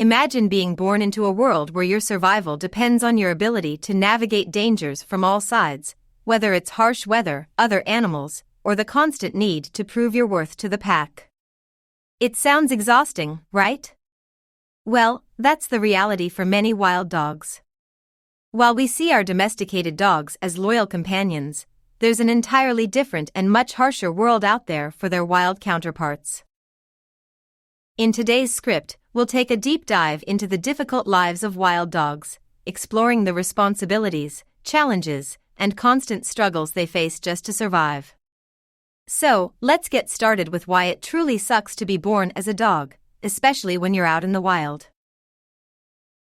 Imagine being born into a world where your survival depends on your ability to navigate dangers from all sides, whether it's harsh weather, other animals, or the constant need to prove your worth to the pack. It sounds exhausting, right? Well, that's the reality for many wild dogs. While we see our domesticated dogs as loyal companions, there's an entirely different and much harsher world out there for their wild counterparts. In today's script, we'll take a deep dive into the difficult lives of wild dogs, exploring the responsibilities, challenges, and constant struggles they face just to survive. So, let's get started with why it truly sucks to be born as a dog, especially when you're out in the wild.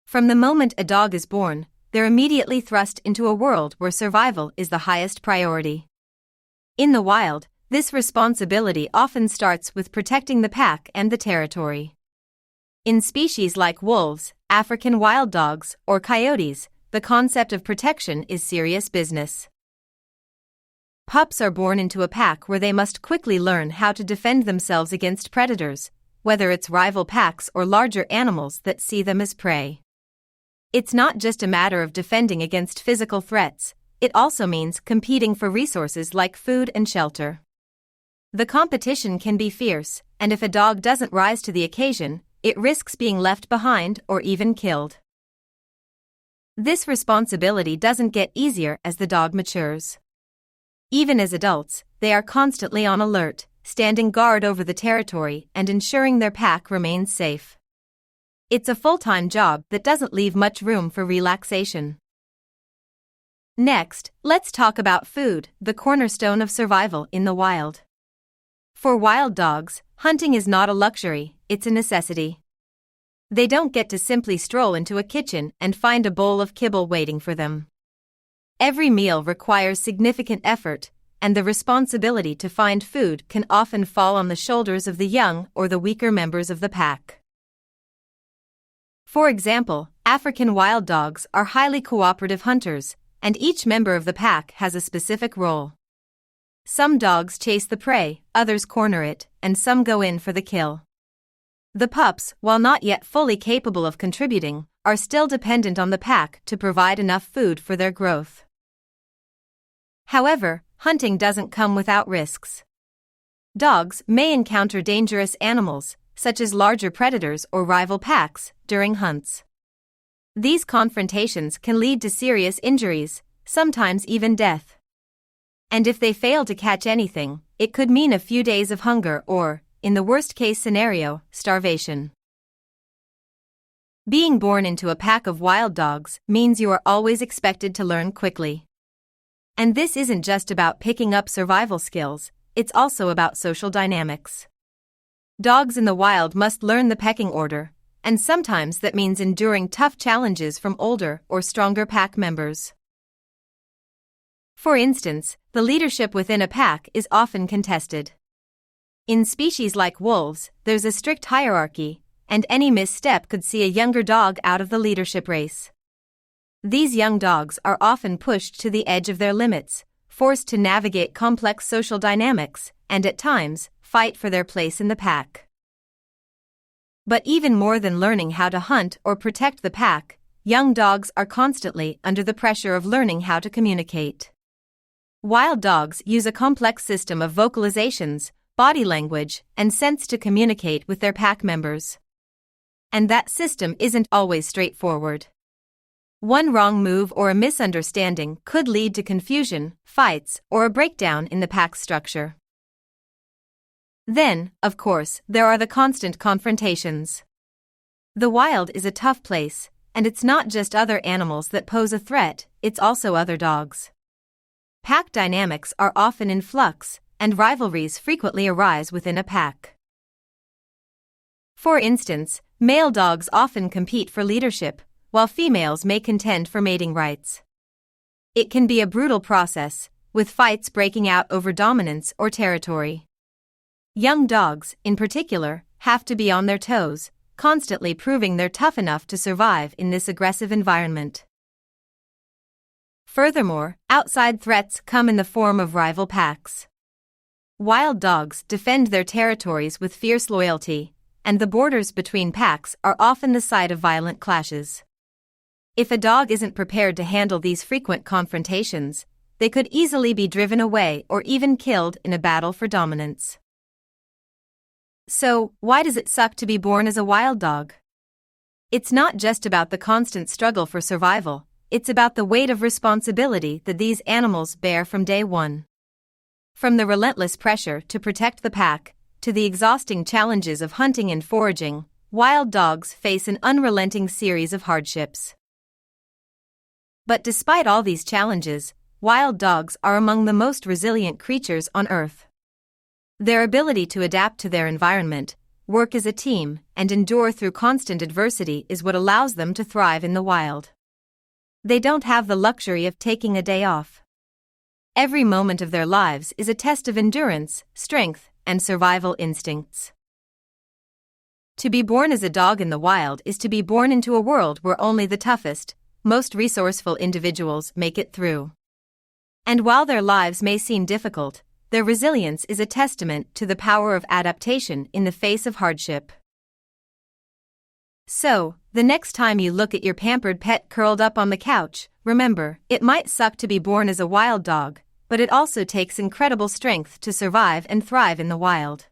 From the moment a dog is born, they're immediately thrust into a world where survival is the highest priority. In the wild, this responsibility often starts with protecting the pack and the territory. In species like wolves, African wild dogs, or coyotes, the concept of protection is serious business. Pups are born into a pack where they must quickly learn how to defend themselves against predators, whether it's rival packs or larger animals that see them as prey. It's not just a matter of defending against physical threats, it also means competing for resources like food and shelter. The competition can be fierce, and if a dog doesn't rise to the occasion, it risks being left behind or even killed. This responsibility doesn't get easier as the dog matures. Even as adults, they are constantly on alert, standing guard over the territory and ensuring their pack remains safe. It's a full-time job that doesn't leave much room for relaxation. Next, let's talk about food, the cornerstone of survival in the wild. For wild dogs, hunting is not a luxury, it's a necessity. They don't get to simply stroll into a kitchen and find a bowl of kibble waiting for them. Every meal requires significant effort, and the responsibility to find food can often fall on the shoulders of the young or the weaker members of the pack. For example, African wild dogs are highly cooperative hunters, and each member of the pack has a specific role. Some dogs chase the prey, others corner it, and some go in for the kill. The pups, while not yet fully capable of contributing, are still dependent on the pack to provide enough food for their growth. However, hunting doesn't come without risks. Dogs may encounter dangerous animals, such as larger predators or rival packs, during hunts. These confrontations can lead to serious injuries, sometimes even death. And if they fail to catch anything, it could mean a few days of hunger or, in the worst-case scenario, starvation. Being born into a pack of wild dogs means you are always expected to learn quickly. And this isn't just about picking up survival skills, it's also about social dynamics. Dogs in the wild must learn the pecking order, and sometimes that means enduring tough challenges from older or stronger pack members. For instance, the leadership within a pack is often contested. In species like wolves, there's a strict hierarchy, and any misstep could see a younger dog out of the leadership race. These young dogs are often pushed to the edge of their limits, forced to navigate complex social dynamics, and at times, fight for their place in the pack. But even more than learning how to hunt or protect the pack, young dogs are constantly under the pressure of learning how to communicate. Wild dogs use a complex system of vocalizations, body language, and sense to communicate with their pack members. And that system isn't always straightforward. One wrong move or a misunderstanding could lead to confusion, fights, or a breakdown in the pack's structure. Then, of course, there are the constant confrontations. The wild is a tough place, and it's not just other animals that pose a threat, it's also other dogs. Pack dynamics are often in flux, and rivalries frequently arise within a pack. For instance, male dogs often compete for leadership, while females may contend for mating rights. It can be a brutal process, with fights breaking out over dominance or territory. Young dogs, in particular, have to be on their toes, constantly proving they're tough enough to survive in this aggressive environment. Furthermore, outside threats come in the form of rival packs. Wild dogs defend their territories with fierce loyalty, and the borders between packs are often the site of violent clashes. If a dog isn't prepared to handle these frequent confrontations, they could easily be driven away or even killed in a battle for dominance. So, why does it suck to be born as a wild dog? It's not just about the constant struggle for survival, it's about the weight of responsibility that these animals bear from day one. From the relentless pressure to protect the pack, to the exhausting challenges of hunting and foraging, wild dogs face an unrelenting series of hardships. But despite all these challenges, wild dogs are among the most resilient creatures on Earth. Their ability to adapt to their environment, work as a team, and endure through constant adversity is what allows them to thrive in the wild. They don't have the luxury of taking a day off. Every moment of their lives is a test of endurance, strength, and survival instincts. To be born as a dog in the wild is to be born into a world where only the toughest, most resourceful individuals make it through. And while their lives may seem difficult, their resilience is a testament to the power of adaptation in the face of hardship. So, the next time you look at your pampered pet curled up on the couch, remember, it might suck to be born as a wild dog, but it also takes incredible strength to survive and thrive in the wild.